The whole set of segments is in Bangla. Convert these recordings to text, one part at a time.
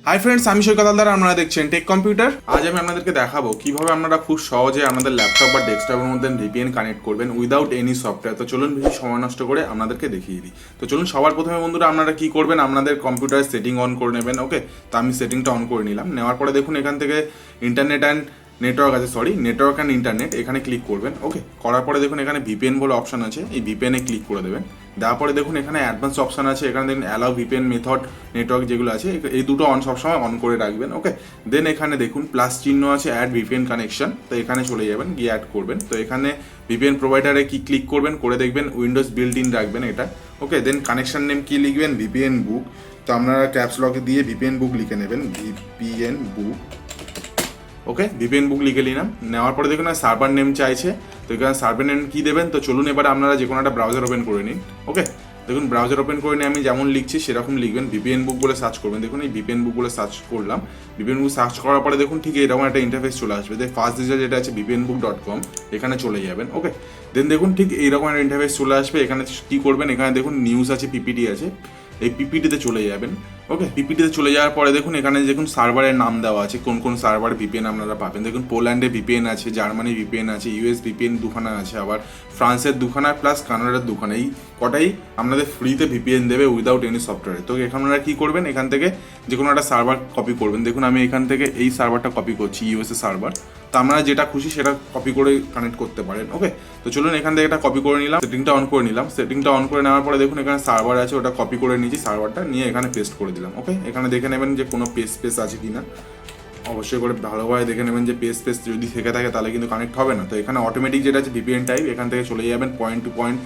হাই ফ্রেন্ডস, আমি সৈকত হালদার। আপনারা দেখছেন টেক কম্পিউটার। আজ আমি আপনাদেরকে দেখাবো কিভাবে আপনারা খুব সহজে আপনাদের ল্যাপটপ বা ডেস্কটপের মধ্যে ভিপিএন কানেক্ট করবেন উইদাউট এনি সফটওয়্যার। তো চলুন বেশি সময় নষ্ট করে আপনাদেরকে দেখিয়ে দিই। তো চলুন, সবার প্রথমে বন্ধুরা আপনারা কি করবেন, আপনাদের কম্পিউটার সেটিং অন করে নেবেন। ওকে, তো আমি সেটিংটা অন করে নিলাম। নেওয়ার পরে দেখুন এখান থেকে ইন্টারনেট অ্যান্ড নেটওয়ার্ক আছে, নেটওয়ার্ক অ্যান্ড ইন্টারনেট, এখানে ক্লিক করবেন। ওকে, করার পরে দেখুন এখানে ভিপিএন বলে অপশন আছে, এই ভিপিএনে ক্লিক করে দেবেন। দেওয়ার পরে দেখুন এখানে অ্যাডভান্স অপশন আছে, এখানে দেখুন অ্যালাউ ভিপিএন মেথড নেটওয়ার্ক যেগুলো আছে এই দুটো সবসময় অন করে রাখবেন। ওকে, দেন এখানে দেখুন প্লাস চিহ্ন আছে, অ্যাড ভিপিএন কানেকশন, তো এখানে চলে যাবেন, গিয়ে অ্যাড করবেন। তো এখানে ভিপিএন প্রোভাইডারে কি ক্লিক করবেন, করে দেখবেন উইন্ডোজ বিল্ট ইন রাখবেন এটা। ওকে, দেন কানেকশন নেম কি লিখবেন, ভিপিএন বুক। তো আপনারা ক্যাপস লকে দিয়ে ভিপিএন বুক লিখে নেবেন, ভিপিএন বুক। ওকে, ভিপিএন বুক লিখে নিলাম। নেওয়ার পরে দেখুন সার্ভার নেম চাইছে, তো এখানে সার্ভার নেম কী দেবেন। তো চলুন এবারে আপনারা যে কোনো একটা ব্রাউজার ওপেন করে নিন। ওকে, দেখুন ব্রাউজার ওপেন করে নিয়ে আমি যেমন লিখছি সেরকম লিখবেন, ভিপিএন বুক বলে সার্চ করবেন। দেখুন এই ভিপিএন বুক বলে সার্চ করলাম। ভিপিএন বুক সার্চ করার পরে দেখুন ঠিক এরকম একটা ইন্টারফেস চলে আসবে। ফার্স্ট রেজাল্ট যেটা আছে vpnbook.com, এখানে চলে যাবেন। ওকে, দেন দেখুন ঠিক এইরকম একটা ইন্টারফেস চলে আসবে। এখানে কী করবেন, এখানে দেখুন নিউজ আছে, পিপিটি আছে, এই পিপিটিতে চলে যাবেন। ওকে, পিপিটিতে চলে যাওয়ার পরে দেখুন এখানে দেখুন সার্ভারের নাম দেওয়া আছে, কোন কোন সার্ভার ভিপিএন আপনারা পাবেন। দেখুন পোল্যান্ডে ভিপিএন আছে, জার্মানি ভিপিএন আছে, ইউএস ভিপিএন দুখানা আছে, আবার ফ্রান্সের দুখানা প্লাস কানাডার দুখানা, এই কটাই আপনাদের ফ্রিতে ভিপিএন দেবে উইদাউট এনি সফটওয়্যার। তো এখানে আপনারা কী করবেন, এখান থেকে যে কোনো একটা সার্ভার কপি করবেন। দেখুন আমি এখান থেকে এই সার্ভারটা কপি করছি, ইউএসএ সার্ভার। তো আপনারা যেটা খুশি সেটা কপি করে কানেক্ট করতে পারেন। ওকে, তো চলুন এখান থেকে এটা কপি করে নিলাম, সেটিংটা অন করে নিলাম। সেটিংটা অন করে নেওয়ার পরে দেখুন এখানে সার্ভার আছে, ওটা কপি করে নিয়েছি, সার্ভারটা নিয়ে এখানে পেস্ট করে দিলাম। ওকে, এখানে দেখে নেবেন যে কোনো পেস্ট আছে কি না, অবশ্যই করে ভালোভাবে দেখে নেবেন যে পেস্ট যদি থেকে থাকে তাহলে কিন্তু কানেক্ট হবে না। তো এখানে অটোমেটিক যেটা আছে ভিপিএন টাইপ, এখান থেকে চলে যাবেন point to point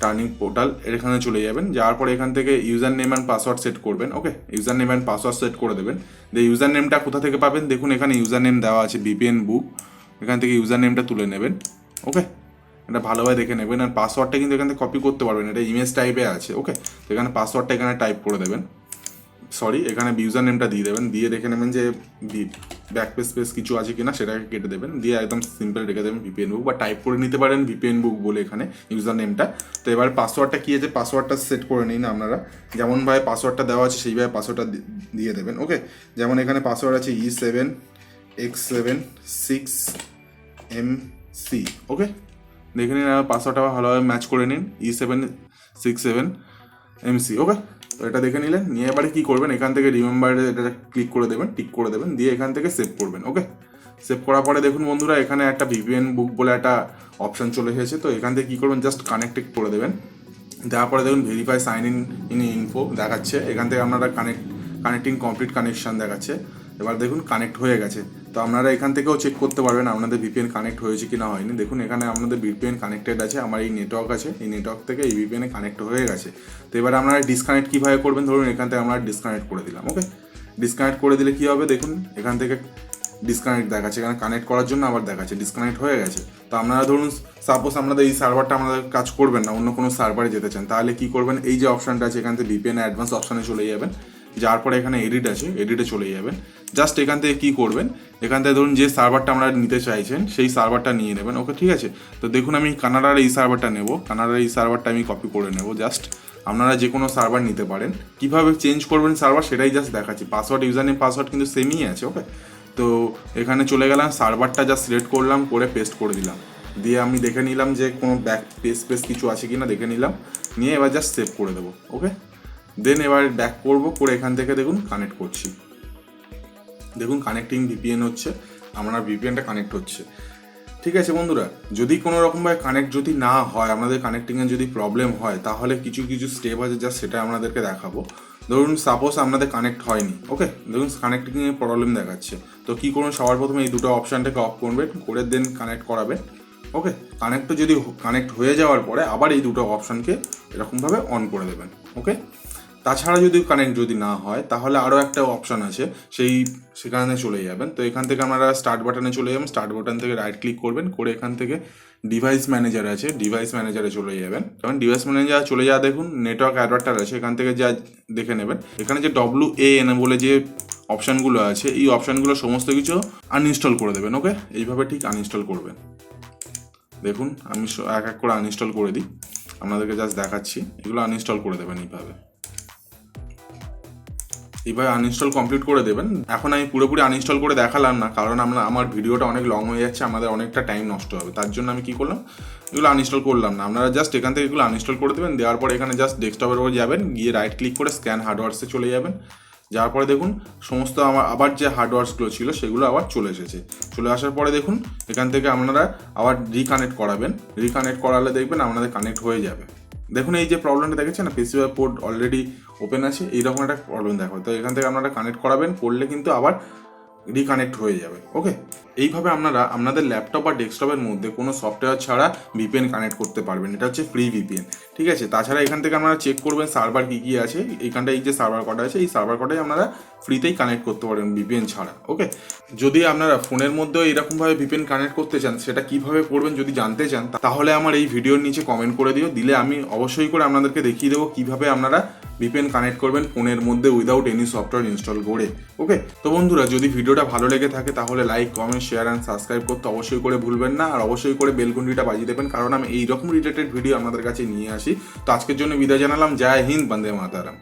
turning portal, এখানে চলে যাবেন। যাওয়ার পরে এখান থেকে user name and password set করবেন। Okay, user name and password set করে দেবেন। ইউজার নেমটা কোথা থেকে পাবেন, দেখুন এখানে ইউজার নেম দেওয়া আছে ভিপিএন বুক, এখান থেকে ইউজার নেমটা তুলে নেবেন। ওকে, এটা ভালোভাবে দেখে নেবেন। আর পাসওয়ার্ডটা কিন্তু এখান থেকে কপি করতে পারবেন, এটা ইমেজ টাইপে আছে। ওকে, তো এখানে পাসওয়ার্ডটা এখানে টাইপ করে দেবেন, এখানে ইউজার নেমটা দিয়ে দেবেন, দিয়ে দেখে নেবেন যে ব্যাকপেস স্পেস কিছু আছে কিনা সেটাকে কেটে দেবেন, দিয়ে একদম সিম্পল রেখে দেবেন ভিপিএন বুক, বা টাইপ করে নিতে পারেন ভিপিএন বুক বলে এখানে ইউজার নেমটা। তো এবার পাসওয়ার্ডটা কী আছে, পাসওয়ার্ডটা সেট করে নিন আপনারা, যেমনভাবে পাসওয়ার্ডটা দেওয়া আছে সেইভাবে পাসওয়ার্ডটা দিয়ে দেবেন। ওকে, যেমন এখানে পাসওয়ার্ড আছে E7X76MC। ওকে, দেখে নিন পাসওয়ার্ডটা ভালোভাবে ম্যাচ করে নিন, E767MC। ওকে, তো এটা দেখে নিলেন, নিয়ে এবারে কী করবেন, এখান থেকে রিমেম্বার এটা ক্লিক করে দেবেন, টিক করে দেবেন, দিয়ে এখান থেকে সেভ করবেন। ওকে, সেভ করার পরে দেখুন বন্ধুরা এখানে একটা ভিপিএন বুক বলে একটা অপশান চলে এসেছে। তো এখান থেকে কী করবেন, জাস্ট কানেক্ট করে দেবেন। দেওয়ার পরে দেখুন ভেরিফাই সাইন ইন ইনফো দেখাচ্ছে, এখান থেকে আপনারা কানেক্টিং কমপ্লিট কানেকশান দেখাচ্ছে। এবার দেখুন কানেক্ট হয়ে গেছে। তো আপনারা এখান থেকেও চেক করতে পারবেন আপনাদের ভিপিএন কানেক্ট হয়েছে কি না হয়নি। দেখুন এখানে আপনাদের ভিপিএন কানেক্টেড আছে, আমার এই নেটওয়ার্ক আছে, এই নেটওয়ার্ক থেকে এই ভিপিএনে কানেক্ট হয়ে গেছে। তো এবার আপনারা ডিসকানেক্ট কীভাবে করবেন, ধরুন এখান থেকে আমরা ডিসকানেক্ট করে দিলাম। ওকে, ডিসকানেক্ট করে দিলে কী হবে, দেখুন এখান থেকে ডিসকানেক্ট দেখাচ্ছে, এখানে কানেক্ট করার জন্য আবার দেখাচ্ছে ডিসকানেক্ট হয়ে গেছে। তো আপনারা ধরুন সাপোজ আপনাদের এই সার্ভারটা আপনাদের কাজ করবেন না, অন্য কোনো সার্ভারে যেতে চান, তাহলে কী করবেন, এই যে অপশানটা আছে এখান থেকে ভিপিএন অ্যাডভান্স অপশানে চলে যাবেন। যার পরে এখানে এডিট আছে, এডিটে চলে যাবেন। জাস্ট এখান থেকে কী করবেন, এখান থেকে ধরুন যে সার্ভারটা আমরা নিতে চাইছেন সেই সার্ভারটা নিয়ে নেবেন। ওকে, ঠিক আছে। তো দেখুন আমি কানাডার এই সার্ভারটা নেব, কানাডার এই সার্ভারটা আমি কপি করে নেব। জাস্ট আপনারা যে কোনো সার্ভার নিতে পারেন, কীভাবে চেঞ্জ করবেন সার্ভার সেটাই জাস্ট দেখাচ্ছি। পাসওয়ার্ড ইউজার নেম পাসওয়ার্ড কিন্তু সেমই আছে। ওকে, তো এখানে চলে গেলাম, সার্ভারটা জাস্ট সিলেক্ট করলাম, করে পেস্ট করে দিলাম, দিয়ে আমি দেখে নিলাম যে কোনো ব্যাক পেস কিছু আছে কি না দেখে নিলাম, নিয়ে এবার জাস্ট সেভ করে দেবো। ওকে, দেন এবার ব্যাক করবো, করে এখান থেকে দেখুন কানেক্ট করছি, দেখুন কানেক্টিং ভিপিএন হচ্ছে, আপনার ভিপিএনটা কানেক্ট হচ্ছে। ঠিক আছে বন্ধুরা, যদি কোনো রকমভাবে কানেক্ট যদি না হয়, আপনাদের কানেক্টিংয়ে যদি প্রবলেম হয়, তাহলে কিছু কিছু স্টেপ আছে জাস্ট সেটা আপনাদেরকে দেখাবো। ধরুন সাপোজ আপনাদের কানেক্ট হয়নি। ওকে, দেখুন কানেক্টিংয়ে প্রবলেম দেখাচ্ছে। তো কী করুন, সবার প্রথমে এই দুটো অপশানটাকে অফ করবেন, করে দেন কানেক্ট করাবেন। ওকে, কানেক্ট যদি কানেক্ট হয়ে যাওয়ার পরে আবার এই দুটো অপশানকে এরকমভাবে অন করে দেবেন। ওকে, তাছাড়া যদি কানেক্ট যদি না হয় তাহলে আরও একটা অপশান আছে, সেখানে চলে যাবেন। তো এখান থেকে আপনারা স্টার্ট বাটনে চলে যাবেন, স্টার্ট বাটন থেকে রাইট ক্লিক করবেন, করে এখান থেকে ডিভাইস ম্যানেজার আছে, ডিভাইস ম্যানেজারে চলে যাবেন। কারণ ডিভাইস ম্যানেজার চলে যাওয়া দেখুন নেটওয়ার্ক অ্যাডাপ্টার আছে, এখান থেকে যা দেখে নেবেন, এখানে যে WAN বলে যে অপশানগুলো আছে, এই অপশানগুলো সমস্ত কিছু আনইনস্টল করে দেবেন। ওকে, এইভাবে ঠিক আনইনস্টল করবেন। দেখুন আমি এক এক করে আনইনস্টল করে দিই, আপনাদেরকে জাস্ট দেখাচ্ছি, এগুলো আনইনস্টল করে দেবেন এইভাবে। এইভাবে আনইনস্টল কমপ্লিট করে দেবেন। এখন আমি পুরোপুরি আনইনস্টল করে দেখালাম না, কারণ আমার ভিডিওটা অনেক লং হয়ে যাচ্ছে, আমাদের অনেকটা টাইম নষ্ট হবে। তার জন্য আমি কি করলাম, এগুলো আনইনস্টল করলাম না। আপনারা জাস্ট এখান থেকে এগুলো আনইনস্টল করে দেবেন। দেওয়ার পরে এখানে জাস্ট ডেস্কটপের উপর যাবেন, গিয়ে রাইট ক্লিক করে স্ক্যান হার্ডওয়্যারসে চলে যাবেন। যাওয়ার পরে দেখুন সমস্ত আবার যে হার্ডওয়্যারসগুলো ছিল সেগুলো আবার চলে এসেছে। চলে আসার পরে দেখুন এখান থেকে আপনারা আবার রিকানেক্ট করাবেন। রিকানেক্ট করালে দেখবেন আপনাদের কানেক্ট হয়ে যাবে। দেখুন এই যে প্রবলেমটা দেখেছেন না, পেসিভার পোর্ট অলরেডি ওপেন আছে, এইরকম একটা প্রবলেম দেখো। তো এখান থেকে আপনারা কানেক্ট করাবেন, করলে কিন্তু আবার রিকানেক্ট হয়ে যাবে। ওকে, এইভাবে আপনারা আপনাদের ল্যাপটপ বা ডেস্কটপের মধ্যে কোনো সফটওয়্যার ছাড়া ভিপিএন কানেক্ট করতে পারবেন। এটা হচ্ছে ফ্রি ভিপিএন, ঠিক আছে। তাছাড়া এখান থেকে আপনারা চেক করবেন সার্ভার কী কী আছে। এইখানটা এই যে সার্ভার কটা আছে, এই সার্ভার কটাই আপনারা ফ্রিতেই কানেক্ট করতে পারবেন ভিপিএন ছাড়া। ওকে, যদি আপনারা ফোনের মধ্যেও এরকমভাবে ভিপিএন কানেক্ট করতে চান, সেটা কীভাবে করবেন যদি জানতে চান, তাহলে আমার এই ভিডিওর নিচে কমেন্ট করে দিও। দিলে আমি অবশ্যই করে আপনাদেরকে দেখিয়ে দেবো কীভাবে আপনারা ভিপিএন কানেক্ট করবেন ফোনের মধ্যে উইদাউট এনি সফটওয়্যার ইনস্টল করে। ওকে, তো বন্ধুরা যদি ভিডিওটা ভালো লেগে থাকে তাহলে like, comment, share and subscribe করতে অবশ্যই করে ভুলবেন না। আর অবশ্যই করে বেল ঘন্টিটা বাজিয়ে দেবেন, কারণ আমি এইরকম রিলেটেড ভিডিও আপনাদের কাছে নিয়ে আসি। তো আজকের জন্য বিদায় জানালাম। জয় হিন্দ, বন্দে মাতারাম।